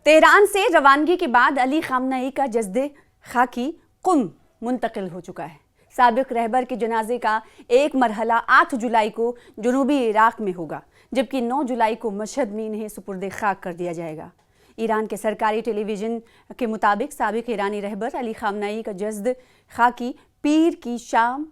Tehran से रवानगी के बाद अली खामनेई का जस्दे खाकी कुम मुंतकिल हो चुका है। साबिक रहबर के जनाजे का एक मरहला 8 जुलाई को जनूबी इराक में होगा, जबकि 9 जुलाई को मशहद में इन्हें सुपुर्द खाक कर दिया जाएगा। ईरान के सरकारी टेलीविज़न के मुताबिक साबिक ईरानी रहबर अली खामनेई का जस्द खाकी पीर की शाम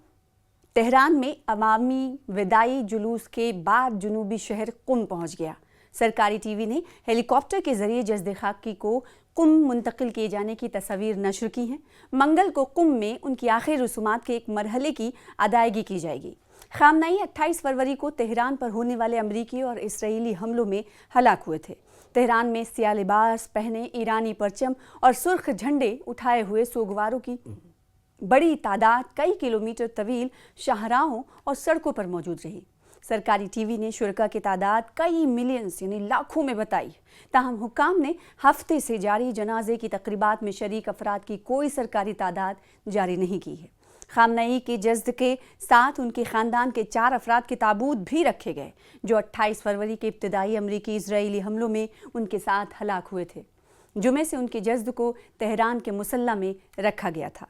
तेहरान में अवामी विदाई जुलूस के बाद जनूबी शहर कुम पहुंच गया। सरकारी टीवी ने हेलीकॉप्टर के जरिए जस्द खाकी को कुम मुंतकिल किए जाने की तस्वीर नशर की हैं। मंगल को कुम में उनकी आखिरी रसूमात के एक मरहले की अदायगी की जाएगी। खामनेई 28 फरवरी को तेहरान पर होने वाले अमरीकी और इसराइली हमलों में हलाक हुए थे। तेहरान में सियाह लिबास पहने, ईरानी परचम और सुर्ख झंडे उठाए हुए सोगवारों की बड़ी तादाद कई किलोमीटर तवील शाहराहों और सड़कों पर मौजूद रही। सरकारी टीवी ने शुरका की तादाद कई मिलियंस यानी लाखों में बताई। ताहम हुक्काम ने हफ्ते से जारी जनाजे की तकरीबात में शरीक अफराद की कोई सरकारी तादाद जारी नहीं की है। खामनेई के जस्द के साथ उनके ख़ानदान के 4 अफराद के ताबूत भी रखे गए, जो 28 फरवरी के इब्तदाई अमरीकी इजरायली हमलों में उनके साथ हलाक हुए थे। जुमे से उनके जस्द को तेहरान के मुसल्ला में रखा गया था।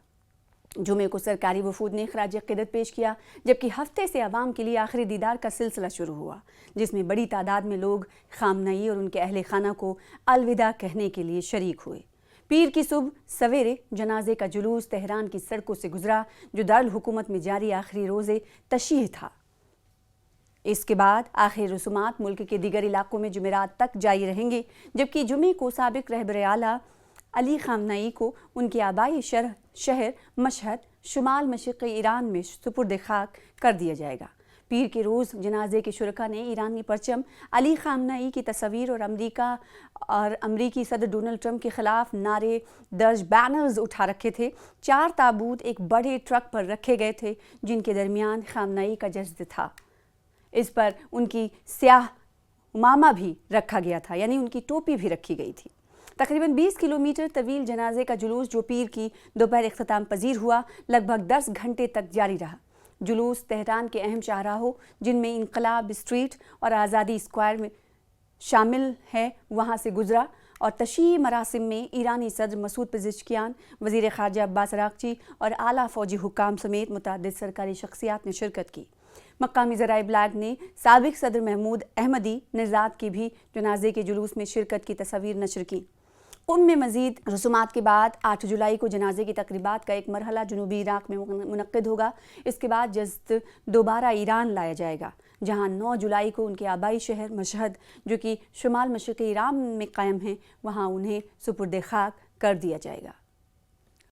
जुमे को सरकारी वफूद ने खराज क़िदत पेश किया, जबकि हफ्ते से अवाम के लिए आखिरी दीदार का सिलसिला शुरू हुआ, जिसमें बड़ी तादाद में लोग खामनेई और उनके अहले खाना को अलविदा कहने के लिए शरीक हुए। पीर की सुबह सवेरे जनाजे का जुलूस तेहरान की सड़कों से गुजरा, जो दारुल हुकूमत में जारी आखिरी रोज़े तशीह था। इसके बाद आखिरी रसूमात मुल्क के दीगर इलाकों में जुमेरात तक जारी रहेंगे, जबकि जुमे को साबिक रहबर आला अली खामनेई को उनके आबाई शहर मशहद शुमाल मशरिक़ी ईरान में सुपुर्द खाक कर दिया जाएगा। पीर के रोज़ जनाजे के शुरका ने ईरानी परचम, अली खामनेई की तस्वीर और अमरीकी सदर डोनाल्ड ट्रंप के खिलाफ नारे दर्ज बैनर्स उठा रखे थे। 4 ताबूत एक बड़े ट्रक पर रखे गए थे, जिनके दरमियान खामनेई का जस्द था। इस पर उनकी स्याह उमामा भी रखा गया था, यानी उनकी टोपी भी रखी गई थी। तकरीबन 20 किलोमीटर तवील जनाजे का जुलूस, जो पीर की दोपहर इख्तिताम पजीर हुआ, लगभग 10 घंटे तक जारी रहा। जुलूस तेहरान के अहम शाहराहों, जिनमें इनकलाब स्ट्रीट और आज़ादी स्क्वायर में शामिल है, वहाँ से गुजरा और तशीह मरासिम में ईरानी सदर मसूद पेज़ेश्कियान, वज़ीर ख़ारजा अब्बास अराग़ची और आला फ़ौजी हुक्काम समेत मुतअद्दिद सरकारी शख्सियात ने शिरकत की। मकामी ज़राए ब्लैग ने साबिक सदर महमूद अहमदी निज़ाद की भी जनाजे के जुलूस में शिरकत की तस्वीर नशर की। उनमें मज़ीद रसूमात के बाद 8 जुलाई को जनाजे की तकरीबात का एक मरहला जनूबी इराक में मुनक्किद होगा। इसके बाद जस्द दोबारा ईरान लाया जाएगा, जहां 9 जुलाई को उनके आबाई शहर मशहद, जो कि शुमाल मशरिक़ी ईरान में कायम है, वहां उन्हें सुपुर्द खाक कर दिया जाएगा।